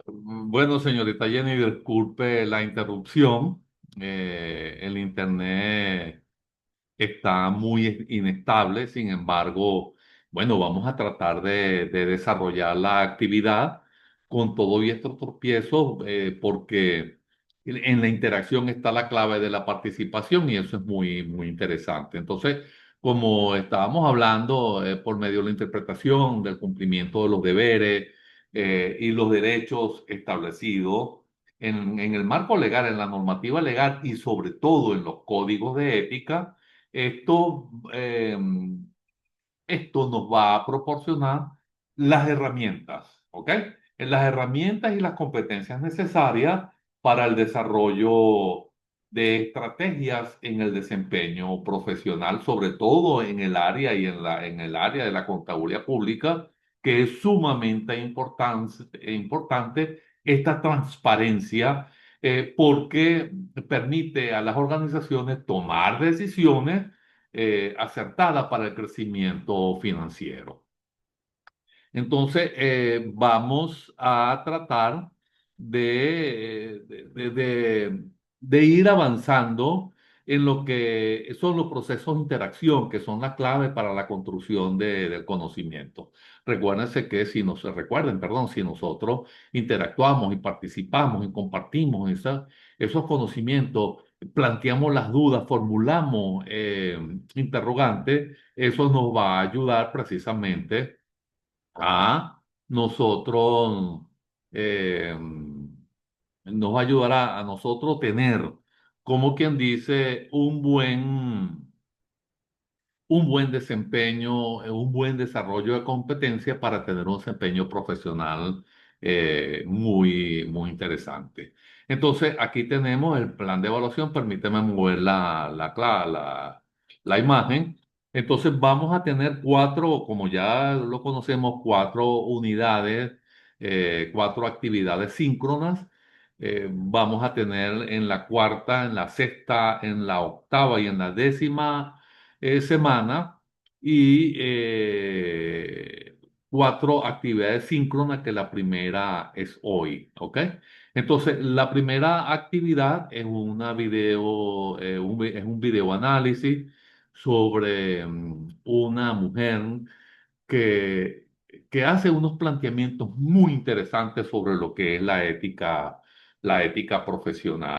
Bueno, señorita Jenny, disculpe la interrupción. El internet está muy inestable, sin embargo, bueno, vamos a tratar de desarrollar la actividad con todo y estos tropiezos, porque en la interacción está la clave de la participación y eso es muy interesante. Entonces, como estábamos hablando, por medio de la interpretación, del cumplimiento de los deberes, y los derechos establecidos en el marco legal, en la normativa legal y sobre todo en los códigos de ética, esto, esto nos va a proporcionar las herramientas, ¿ok? Las herramientas y las competencias necesarias para el desarrollo de estrategias en el desempeño profesional, sobre todo en el área en el área de la contaduría pública, que es sumamente importante esta transparencia, porque permite a las organizaciones tomar decisiones acertada para el crecimiento financiero. Entonces, vamos a tratar de ir avanzando en lo que son los procesos de interacción, que son la clave para la construcción del conocimiento. Recuérdense que si nos recuerden, perdón, si nosotros interactuamos y participamos y compartimos esos conocimientos, planteamos las dudas, formulamos interrogantes, eso nos va a ayudar precisamente a nosotros, eh, nos va a ayudar a nosotros tener, como quien dice, un buen desempeño, un buen desarrollo de competencias para tener un desempeño profesional muy interesante. Entonces, aquí tenemos el plan de evaluación. Permíteme mover la imagen. Entonces, vamos a tener cuatro, como ya lo conocemos, cuatro unidades, cuatro actividades síncronas. Vamos a tener en la cuarta, en la sexta, en la octava y en la décima semana y cuatro actividades síncronas, que la primera es hoy, ¿ok? Entonces, la primera actividad es es un video análisis sobre una mujer que, que hace unos planteamientos muy interesantes sobre lo que es la ética profesional.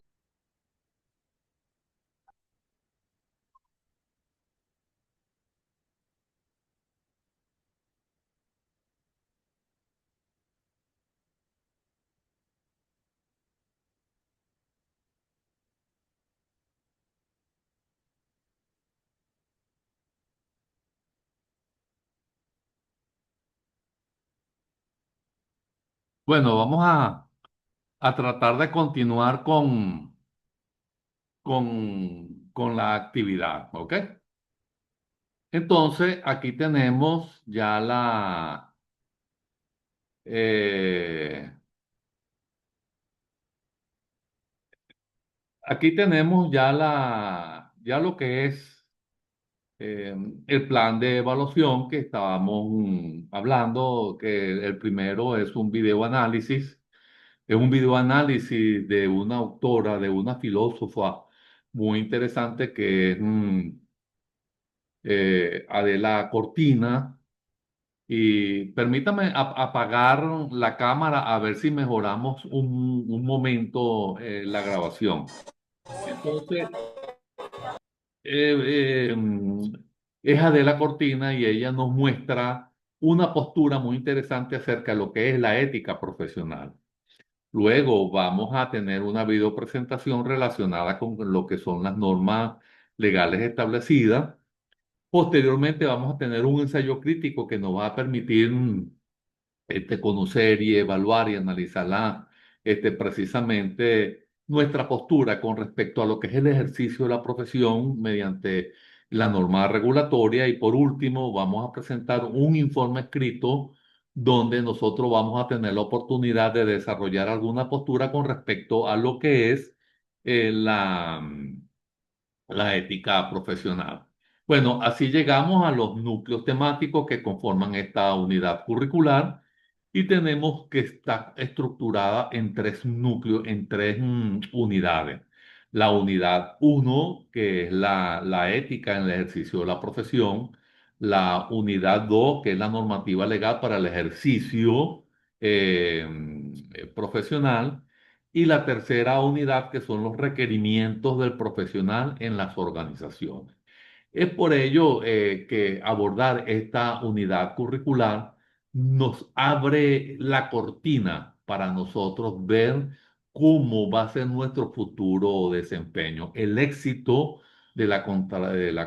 Bueno, a tratar de continuar con la actividad, ¿ok? Entonces, eh, aquí tenemos ya lo que es eh, el plan de evaluación que estábamos hablando, que el primero es un video análisis. Es un video análisis de una autora, de una filósofa muy interesante que es Adela Cortina. Y permítame apagar la cámara a ver si mejoramos un momento la grabación. Entonces, es Adela Cortina y ella nos muestra una postura muy interesante acerca de lo que es la ética profesional. Luego vamos a tener una videopresentación relacionada con lo que son las normas legales establecidas. Posteriormente vamos a tener un ensayo crítico que nos va a permitir conocer y evaluar y analizar precisamente nuestra postura con respecto a lo que es el ejercicio de la profesión mediante la norma regulatoria. Y por último, vamos a presentar un informe escrito donde nosotros vamos a tener la oportunidad de desarrollar alguna postura con respecto a lo que es la ética profesional. Bueno, así llegamos a los núcleos temáticos que conforman esta unidad curricular y tenemos que estar estructurada en tres núcleos, en tres unidades. La unidad uno, que es la ética en el ejercicio de la profesión. La unidad 2, que es la normativa legal para el ejercicio profesional. Y la tercera unidad, que son los requerimientos del profesional en las organizaciones. Es por ello que abordar esta unidad curricular nos abre la cortina para nosotros ver cómo va a ser nuestro futuro desempeño. El éxito de la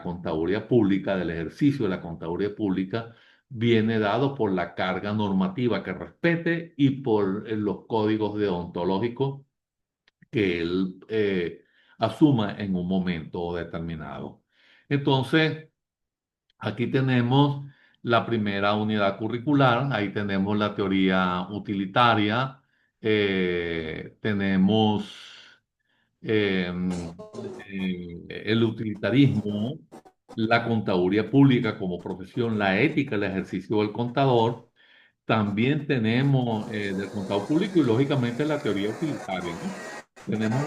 contaduría pública, del ejercicio de la contaduría pública, viene dado por la carga normativa que respete y por los códigos deontológicos que él asuma en un momento determinado. Entonces, aquí tenemos la primera unidad curricular, ahí tenemos la teoría utilitaria, tenemos eh, el utilitarismo, la contaduría pública como profesión, la ética, el ejercicio del contador. También tenemos del contador público y lógicamente la teoría utilitaria, ¿no? Tenemos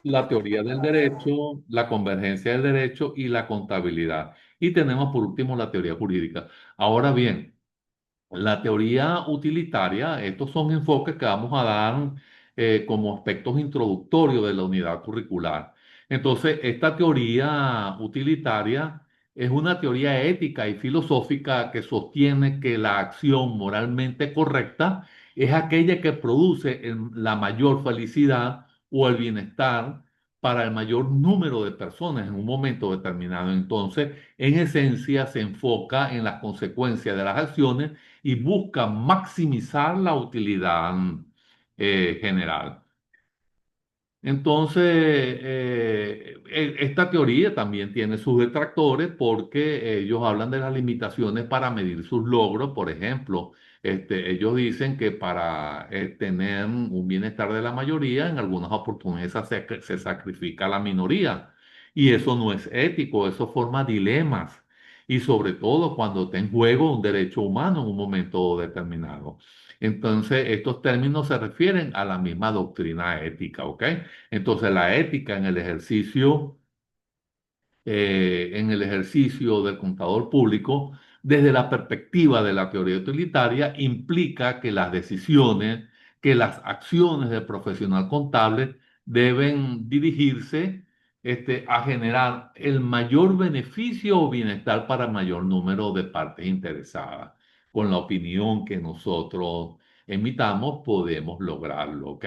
la teoría del derecho, la convergencia del derecho y la contabilidad. Y tenemos por último la teoría jurídica. Ahora bien, la teoría utilitaria, estos son enfoques que vamos a dar como aspectos introductorios de la unidad curricular. Entonces, esta teoría utilitaria es una teoría ética y filosófica que sostiene que la acción moralmente correcta es aquella que produce la mayor felicidad o el bienestar para el mayor número de personas en un momento determinado. Entonces, en esencia, se enfoca en las consecuencias de las acciones y busca maximizar la utilidad general. Entonces, esta teoría también tiene sus detractores porque ellos hablan de las limitaciones para medir sus logros. Por ejemplo, ellos dicen que para tener un bienestar de la mayoría, en algunas oportunidades se sacrifica a la minoría. Y eso no es ético, eso forma dilemas. Y sobre todo cuando está en juego un derecho humano en un momento determinado. Entonces, estos términos se refieren a la misma doctrina ética, ¿ok? Entonces, la ética en el ejercicio del contador público, desde la perspectiva de la teoría utilitaria, implica que las decisiones, que las acciones del profesional contable deben dirigirse a generar el mayor beneficio o bienestar para el mayor número de partes interesadas. Con la opinión que nosotros emitamos, podemos lograrlo, ¿ok?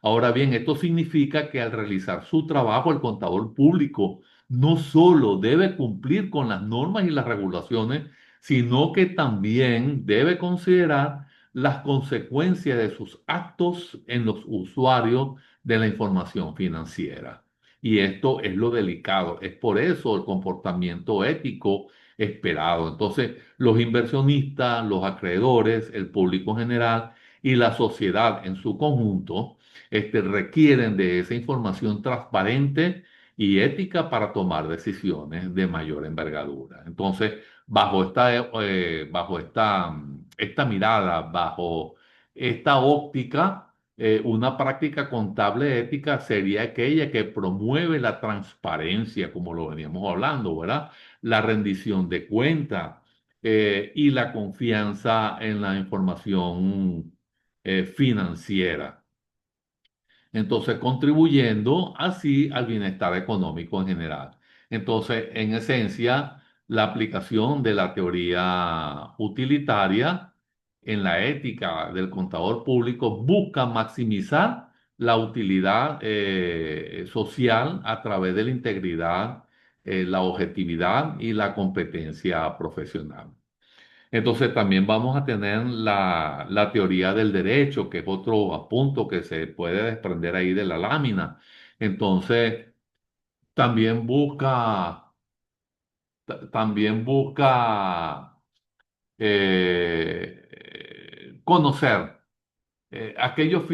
Ahora bien, esto significa que al realizar su trabajo, el contador público no solo debe cumplir con las normas y las regulaciones, sino que también debe considerar las consecuencias de sus actos en los usuarios de la información financiera. Y esto es lo delicado, es por eso el comportamiento ético esperado. Entonces, los inversionistas, los acreedores, el público en general y la sociedad en su conjunto, requieren de esa información transparente y ética para tomar decisiones de mayor envergadura. Entonces, esta mirada, bajo esta óptica, una práctica contable ética sería aquella que promueve la transparencia, como lo veníamos hablando, ¿verdad? La rendición de cuentas y la confianza en la información financiera. Entonces, contribuyendo así al bienestar económico en general. Entonces, en esencia, la aplicación de la teoría utilitaria en la ética del contador público busca maximizar la utilidad social a través de la integridad, la objetividad y la competencia profesional. Entonces también vamos a tener la teoría del derecho, que es otro apunto que se puede desprender ahí de la lámina. Entonces, también busca, también busca conocer aquellos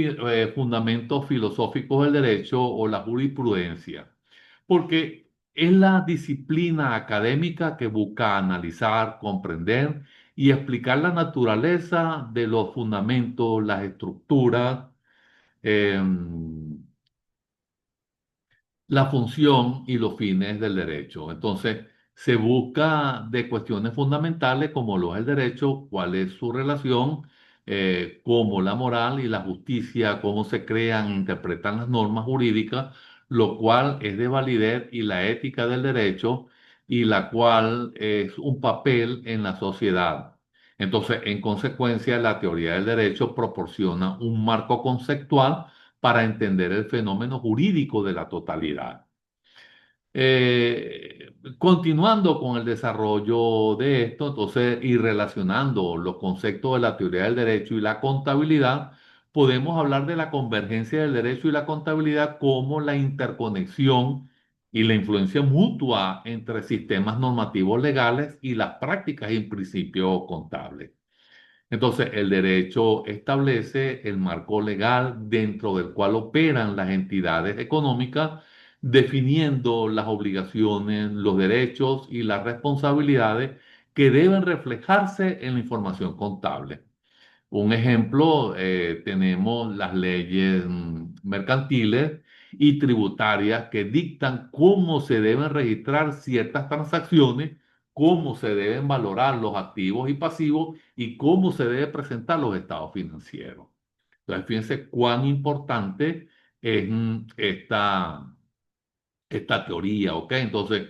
fundamentos filosóficos del derecho o la jurisprudencia, porque es la disciplina académica que busca analizar, comprender y explicar la naturaleza de los fundamentos, las estructuras, em, la función y los fines del derecho. Entonces, se busca de cuestiones fundamentales como lo es el derecho, cuál es su relación, cómo la moral y la justicia, cómo se crean e interpretan las normas jurídicas, lo cual es de validez y la ética del derecho y la cual es un papel en la sociedad. Entonces, en consecuencia, la teoría del derecho proporciona un marco conceptual para entender el fenómeno jurídico de la totalidad. Continuando con el desarrollo de esto, entonces, y relacionando los conceptos de la teoría del derecho y la contabilidad, podemos hablar de la convergencia del derecho y la contabilidad como la interconexión y la influencia mutua entre sistemas normativos legales y las prácticas y principios contables. Entonces, el derecho establece el marco legal dentro del cual operan las entidades económicas, definiendo las obligaciones, los derechos y las responsabilidades que deben reflejarse en la información contable. Un ejemplo, tenemos las leyes mercantiles y tributarias que dictan cómo se deben registrar ciertas transacciones, cómo se deben valorar los activos y pasivos y cómo se deben presentar los estados financieros. Entonces, fíjense cuán importante es esta teoría, ¿ok? Entonces,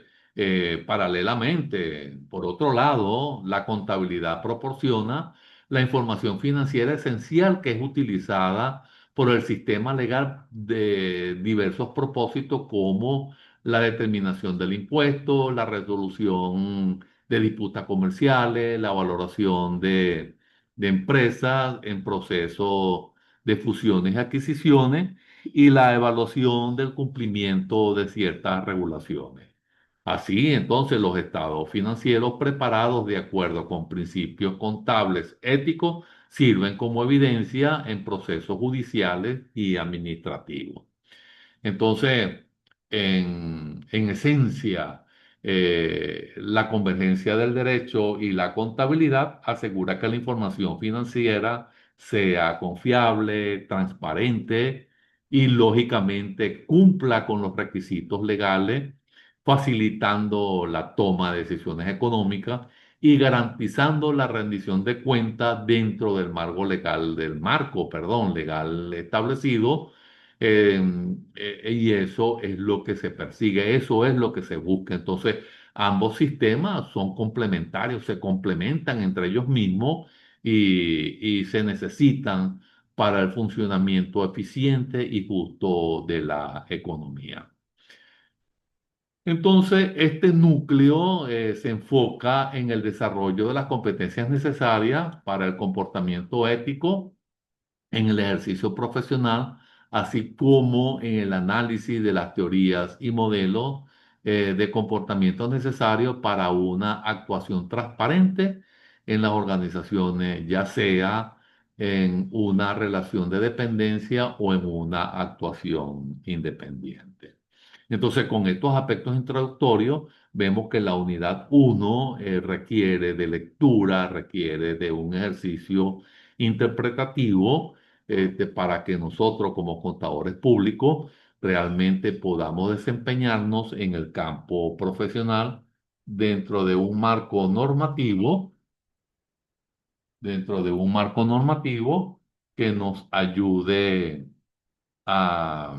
paralelamente, por otro lado, la contabilidad proporciona la información financiera esencial que es utilizada por el sistema legal de diversos propósitos como la determinación del impuesto, la resolución de disputas comerciales, la valoración de empresas en proceso de fusiones y adquisiciones y la evaluación del cumplimiento de ciertas regulaciones. Así, entonces, los estados financieros preparados de acuerdo con principios contables éticos sirven como evidencia en procesos judiciales y administrativos. Entonces, en esencia, la convergencia del derecho y la contabilidad asegura que la información financiera sea confiable, transparente y lógicamente cumpla con los requisitos legales, facilitando la toma de decisiones económicas y garantizando la rendición de cuentas dentro del marco, perdón, legal establecido, eh, y eso es lo que se persigue, eso es lo que se busca. Entonces, ambos sistemas son complementarios, se complementan entre ellos mismos y se necesitan para el funcionamiento eficiente y justo de la economía. Entonces, este núcleo se enfoca en el desarrollo de las competencias necesarias para el comportamiento ético en el ejercicio profesional, así como en el análisis de las teorías y modelos de comportamiento necesarios para una actuación transparente en las organizaciones, ya sea en una relación de dependencia o en una actuación independiente. Entonces, con estos aspectos introductorios, vemos que la unidad uno requiere de lectura, requiere de un ejercicio interpretativo, para que nosotros como contadores públicos realmente podamos desempeñarnos en el campo profesional dentro de un marco normativo, dentro de un marco normativo que nos ayude a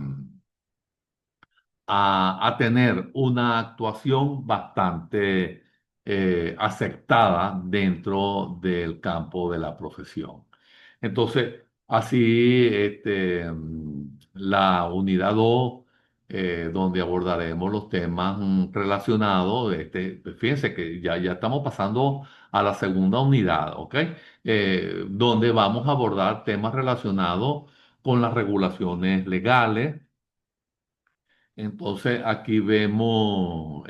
a tener una actuación bastante aceptada dentro del campo de la profesión. Entonces, así la unidad 2, donde abordaremos los temas relacionados, fíjense que ya estamos pasando a la segunda unidad, ¿ok? Donde vamos a abordar temas relacionados con las regulaciones legales. Entonces aquí vemos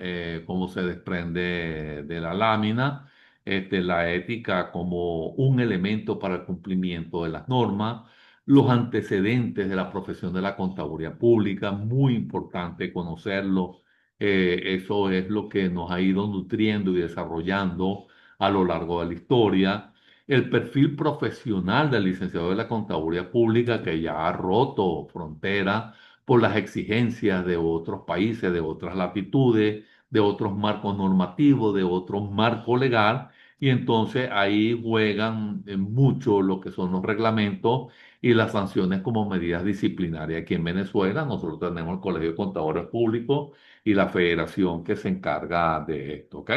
cómo se desprende de la lámina, la ética como un elemento para el cumplimiento de las normas, los antecedentes de la profesión de la contaduría pública, muy importante conocerlo. Eso es lo que nos ha ido nutriendo y desarrollando a lo largo de la historia. El perfil profesional del licenciado de la Contaduría Pública que ya ha roto fronteras por las exigencias de otros países, de otras latitudes, de otros marcos normativos, de otros marcos legal, y entonces ahí juegan mucho lo que son los reglamentos y las sanciones como medidas disciplinarias. Aquí en Venezuela nosotros tenemos el Colegio de Contadores Públicos y la federación que se encarga de esto, ¿ok?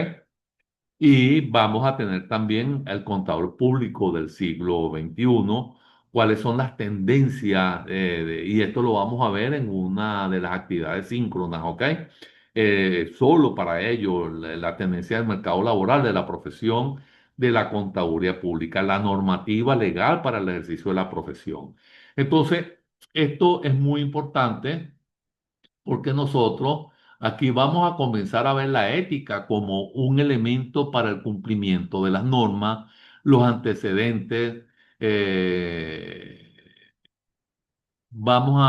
Y vamos a tener también el contador público del siglo XXI, cuáles son las tendencias, y esto lo vamos a ver en una de las actividades síncronas, ¿ok? Solo para ello, la tendencia del mercado laboral, de la profesión de la contaduría pública, la normativa legal para el ejercicio de la profesión. Entonces, esto es muy importante porque nosotros aquí vamos a comenzar a ver la ética como un elemento para el cumplimiento de las normas, los antecedentes. eh, Vamos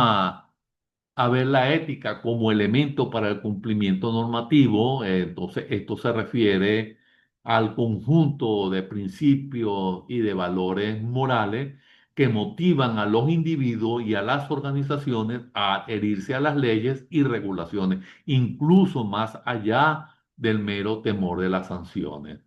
a ver la ética como elemento para el cumplimiento normativo. Entonces, esto se refiere al conjunto de principios y de valores morales que motivan a los individuos y a las organizaciones a adherirse a las leyes y regulaciones, incluso más allá del mero temor de las sanciones.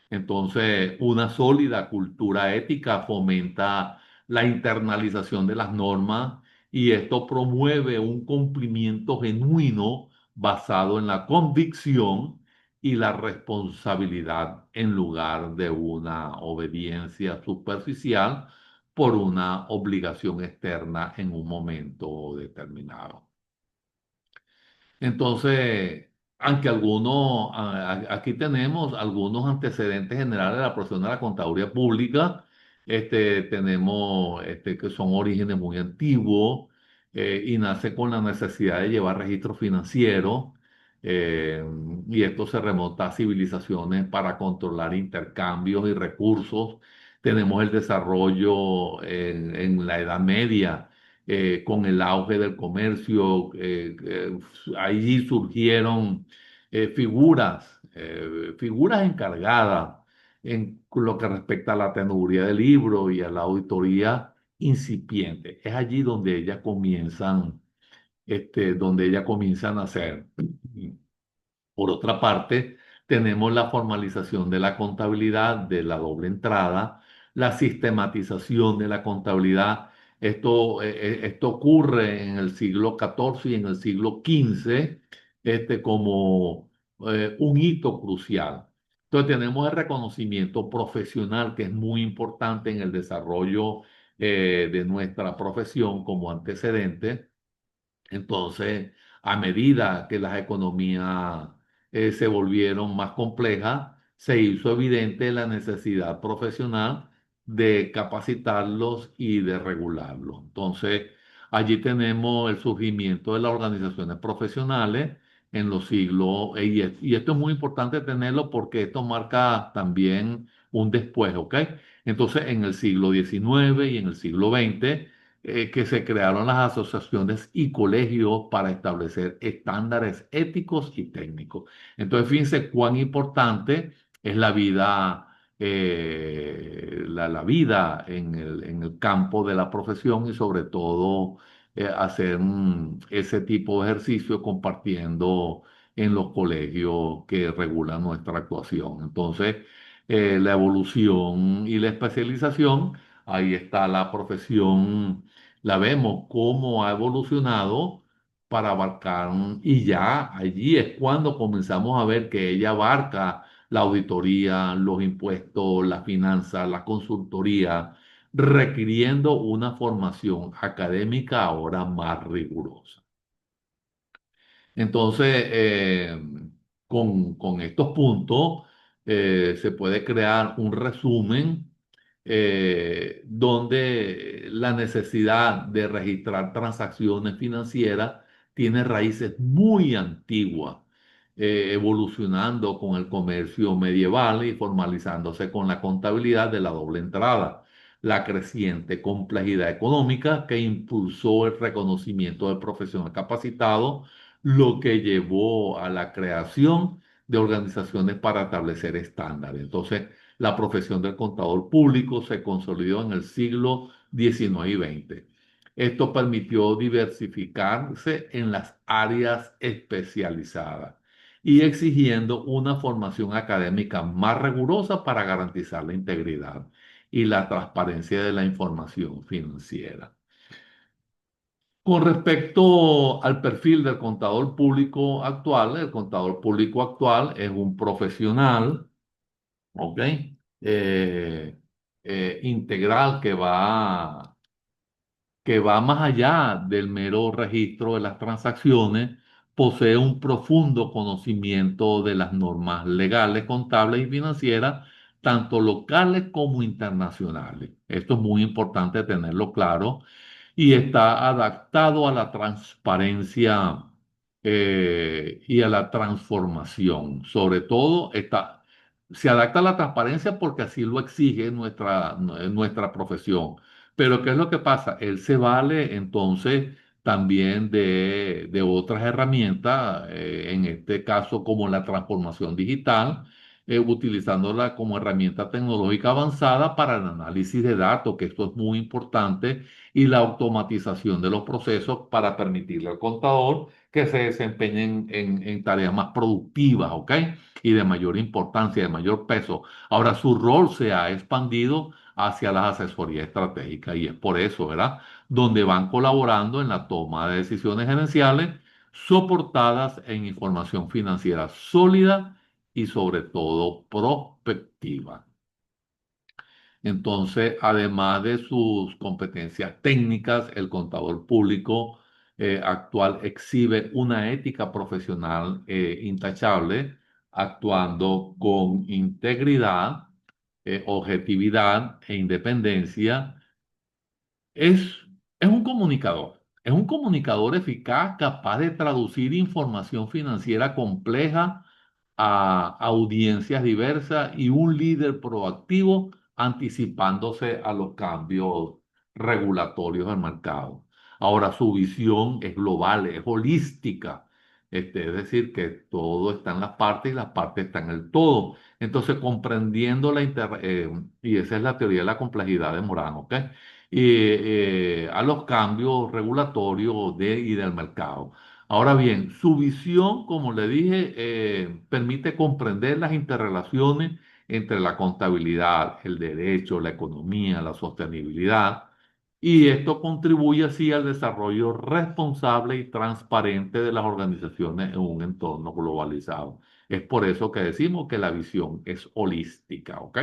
Entonces, una sólida cultura ética fomenta la internalización de las normas y esto promueve un cumplimiento genuino basado en la convicción y la responsabilidad en lugar de una obediencia superficial por una obligación externa en un momento determinado. Entonces, aunque algunos, aquí tenemos algunos antecedentes generales de la profesión de la contaduría pública, tenemos que son orígenes muy antiguos, y nace con la necesidad de llevar registros financieros, eh, y esto se remonta a civilizaciones para controlar intercambios y recursos. Tenemos el desarrollo en la Edad Media, con el auge del comercio. Allí surgieron figuras encargadas en lo que respecta a la teneduría del libro y a la auditoría incipiente. Es allí donde ellas comienzan a hacer. Por otra parte, tenemos la formalización de la contabilidad, de la doble entrada, la sistematización de la contabilidad. Esto ocurre en el siglo XIV y en el siglo XV, como un hito crucial. Entonces tenemos el reconocimiento profesional, que es muy importante en el desarrollo de nuestra profesión como antecedente. Entonces, a medida que las economías se volvieron más complejas, se hizo evidente la necesidad profesional de capacitarlos y de regularlos. Entonces, allí tenemos el surgimiento de las organizaciones profesionales en los siglos, y esto es muy importante tenerlo porque esto marca también un después, ¿ok? Entonces, en el siglo XIX y en el siglo XX, que se crearon las asociaciones y colegios para establecer estándares éticos y técnicos. Entonces, fíjense cuán importante es la vida, la vida en el campo de la profesión, y sobre todo hacer ese tipo de ejercicio compartiendo en los colegios que regulan nuestra actuación. Entonces, la evolución y la especialización, ahí está la profesión, la vemos cómo ha evolucionado para abarcar, y ya allí es cuando comenzamos a ver que ella abarca la auditoría, los impuestos, la finanza, la consultoría, requiriendo una formación académica ahora más rigurosa. Entonces, con estos puntos, se puede crear un resumen donde la necesidad de registrar transacciones financieras tiene raíces muy antiguas, evolucionando con el comercio medieval y formalizándose con la contabilidad de la doble entrada, la creciente complejidad económica que impulsó el reconocimiento del profesional capacitado, lo que llevó a la creación de organizaciones para establecer estándares. Entonces, la profesión del contador público se consolidó en el siglo XIX y XX. Esto permitió diversificarse en las áreas especializadas y exigiendo una formación académica más rigurosa para garantizar la integridad y la transparencia de la información financiera. Con respecto al perfil del contador público actual, el contador público actual es un profesional, ¿ok? Integral que va más allá del mero registro de las transacciones, posee un profundo conocimiento de las normas legales, contables y financieras, tanto locales como internacionales. Esto es muy importante tenerlo claro y está adaptado a la transparencia y a la transformación. Sobre todo, se adapta a la transparencia porque así lo exige nuestra profesión. Pero ¿qué es lo que pasa? Él se vale entonces también de otras herramientas, en este caso como la transformación digital, utilizándola como herramienta tecnológica avanzada para el análisis de datos, que esto es muy importante, y la automatización de los procesos para permitirle al contador que se desempeñen en tareas más productivas, ¿ok? Y de mayor importancia, de mayor peso. Ahora su rol se ha expandido hacia las asesorías estratégicas y es por eso, ¿verdad? Donde van colaborando en la toma de decisiones gerenciales soportadas en información financiera sólida y sobre todo prospectiva. Entonces, además de sus competencias técnicas, el contador público actual exhibe una ética profesional intachable, actuando con integridad, objetividad e independencia. Es, es un comunicador eficaz capaz de traducir información financiera compleja a audiencias diversas y un líder proactivo anticipándose a los cambios regulatorios del mercado. Ahora, su visión es global, es holística, es decir, que todo está en las partes y las partes están en el todo. Entonces, comprendiendo y esa es la teoría de la complejidad de Morán, ¿ok? A los cambios regulatorios y del mercado. Ahora bien, su visión, como le dije, permite comprender las interrelaciones entre la contabilidad, el derecho, la economía, la sostenibilidad, y esto contribuye así al desarrollo responsable y transparente de las organizaciones en un entorno globalizado. Es por eso que decimos que la visión es holística, ¿ok?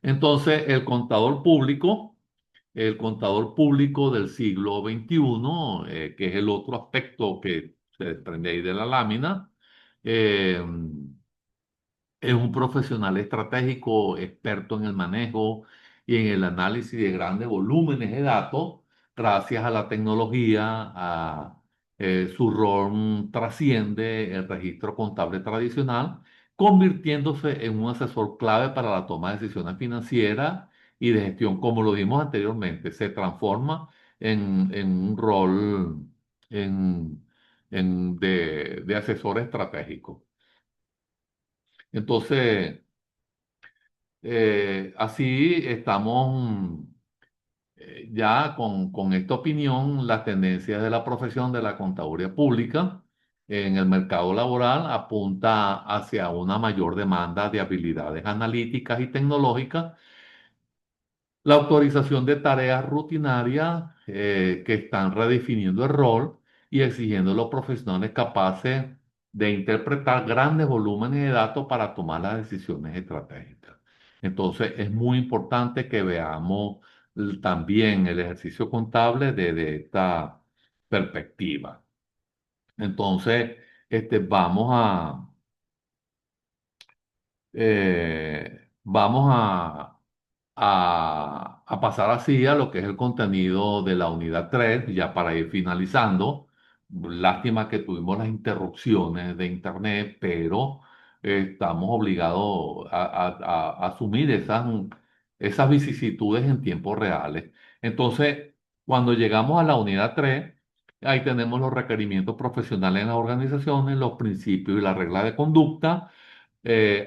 Entonces, el contador público del siglo XXI, que es el otro aspecto que se desprende ahí de la lámina, eh, es un profesional estratégico, experto en el manejo y en el análisis de grandes volúmenes de datos. Gracias a la tecnología, su rol trasciende el registro contable tradicional, convirtiéndose en un asesor clave para la toma de decisiones financieras y de gestión. Como lo vimos anteriormente, se transforma en un rol en- de asesor estratégico. Entonces, así estamos ya con esta opinión, las tendencias de la profesión de la contaduría pública en el mercado laboral apunta hacia una mayor demanda de habilidades analíticas y tecnológicas, la autorización de tareas rutinarias que están redefiniendo el rol y exigiendo a los profesionales capaces de interpretar grandes volúmenes de datos para tomar las decisiones estratégicas. Entonces, es muy importante que veamos también el ejercicio contable desde esta perspectiva. Entonces, vamos a pasar así a lo que es el contenido de la unidad 3 ya para ir finalizando. Lástima que tuvimos las interrupciones de internet, pero estamos obligados a asumir esas vicisitudes en tiempos reales. Entonces, cuando llegamos a la unidad 3 Ahí tenemos los requerimientos profesionales en las organizaciones, los principios y las reglas de conducta,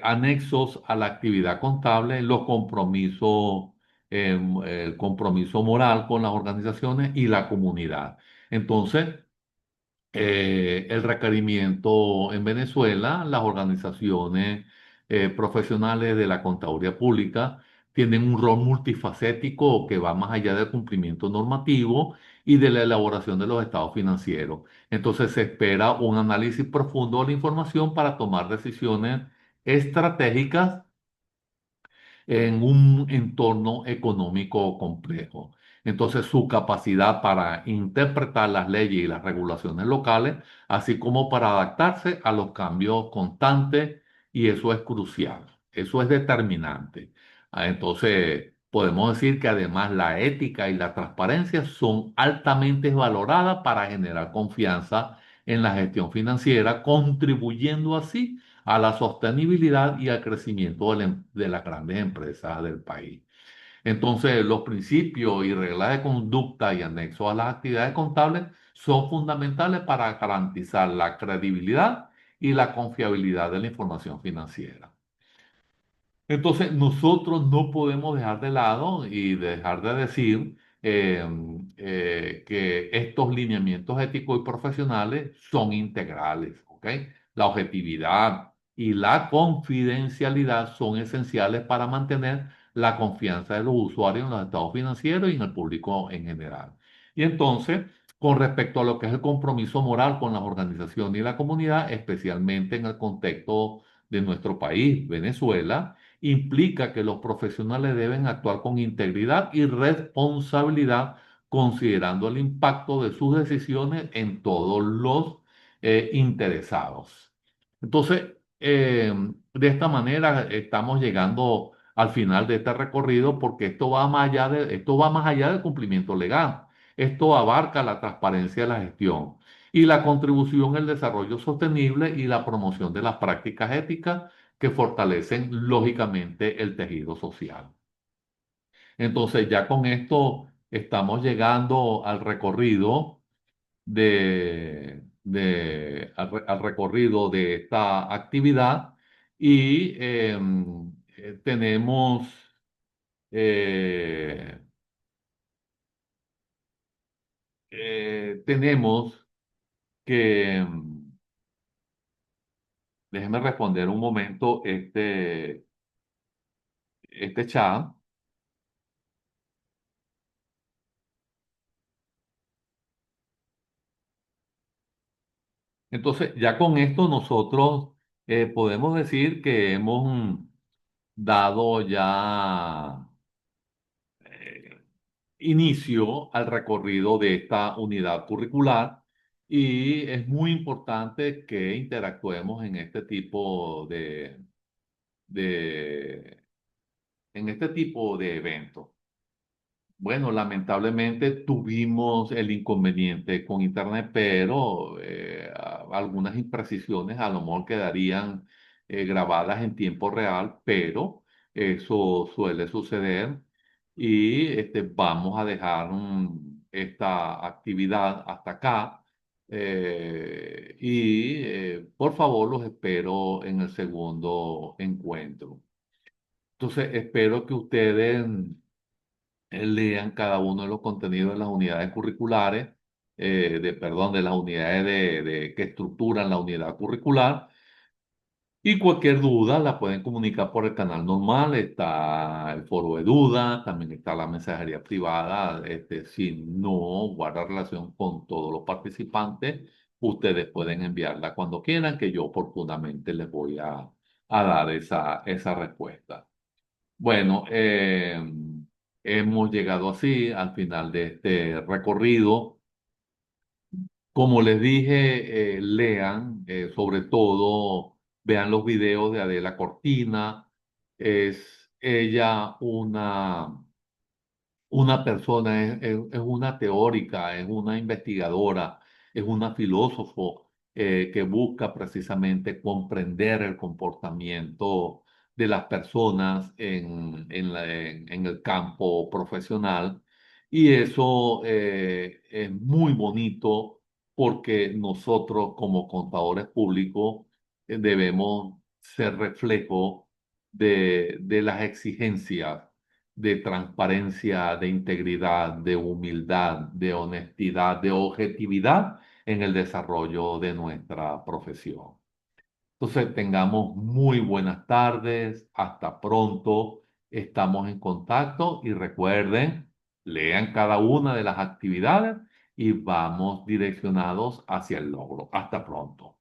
anexos a la actividad contable, los compromisos, el compromiso moral con las organizaciones y la comunidad. Entonces, el requerimiento en Venezuela, las organizaciones profesionales de la contaduría pública tienen un rol multifacético que va más allá del cumplimiento normativo y de la elaboración de los estados financieros. Entonces se espera un análisis profundo de la información para tomar decisiones estratégicas en un entorno económico complejo. Entonces, su capacidad para interpretar las leyes y las regulaciones locales, así como para adaptarse a los cambios constantes, y eso es crucial, eso es determinante. Entonces, podemos decir que además la ética y la transparencia son altamente valoradas para generar confianza en la gestión financiera, contribuyendo así a la sostenibilidad y al crecimiento de las grandes empresas del país. Entonces, los principios y reglas de conducta y anexos a las actividades contables son fundamentales para garantizar la credibilidad y la confiabilidad de la información financiera. Entonces, nosotros no podemos dejar de lado y dejar de decir que estos lineamientos éticos y profesionales son integrales, ¿ok? La objetividad y la confidencialidad son esenciales para mantener la confianza de los usuarios en los estados financieros y en el público en general. Y entonces, con respecto a lo que es el compromiso moral con las organizaciones y la comunidad, especialmente en el contexto de nuestro país, Venezuela, implica que los profesionales deben actuar con integridad y responsabilidad, considerando el impacto de sus decisiones en todos los interesados. Entonces, de esta manera estamos llegando al final de este recorrido porque esto va más allá del cumplimiento legal. Esto abarca la transparencia de la gestión y la contribución al desarrollo sostenible y la promoción de las prácticas éticas que fortalecen lógicamente el tejido social. Entonces, ya con esto estamos llegando al recorrido al recorrido de esta actividad y tenemos, eh, tenemos que, déjeme responder un momento este chat. Entonces, ya con esto nosotros podemos decir que hemos dado ya eh, inicio al recorrido de esta unidad curricular y es muy importante que interactuemos en este tipo de, en este tipo de eventos. Bueno, lamentablemente tuvimos el inconveniente con Internet, pero algunas imprecisiones a lo mejor quedarían grabadas en tiempo real, pero eso suele suceder y vamos a dejar esta actividad hasta acá y por favor los espero en el segundo encuentro. Entonces, espero que ustedes lean cada uno de los contenidos de las unidades curriculares, perdón, de las unidades que estructuran la unidad curricular. Y cualquier duda la pueden comunicar por el canal normal, está el foro de dudas, también está la mensajería privada. Si no guarda relación con todos los participantes, ustedes pueden enviarla cuando quieran, que yo oportunamente les voy a dar esa respuesta. Bueno, hemos llegado así al final de este recorrido. Como les dije, lean, sobre todo vean los videos de Adela Cortina. Es ella una persona, es una teórica, es una investigadora, es una filósofo que busca precisamente comprender el comportamiento de las personas en el campo profesional. Y eso es muy bonito porque nosotros como contadores públicos debemos ser reflejo de las exigencias de transparencia, de integridad, de humildad, de honestidad, de objetividad en el desarrollo de nuestra profesión. Entonces, tengamos muy buenas tardes, hasta pronto, estamos en contacto y recuerden, lean cada una de las actividades y vamos direccionados hacia el logro. Hasta pronto.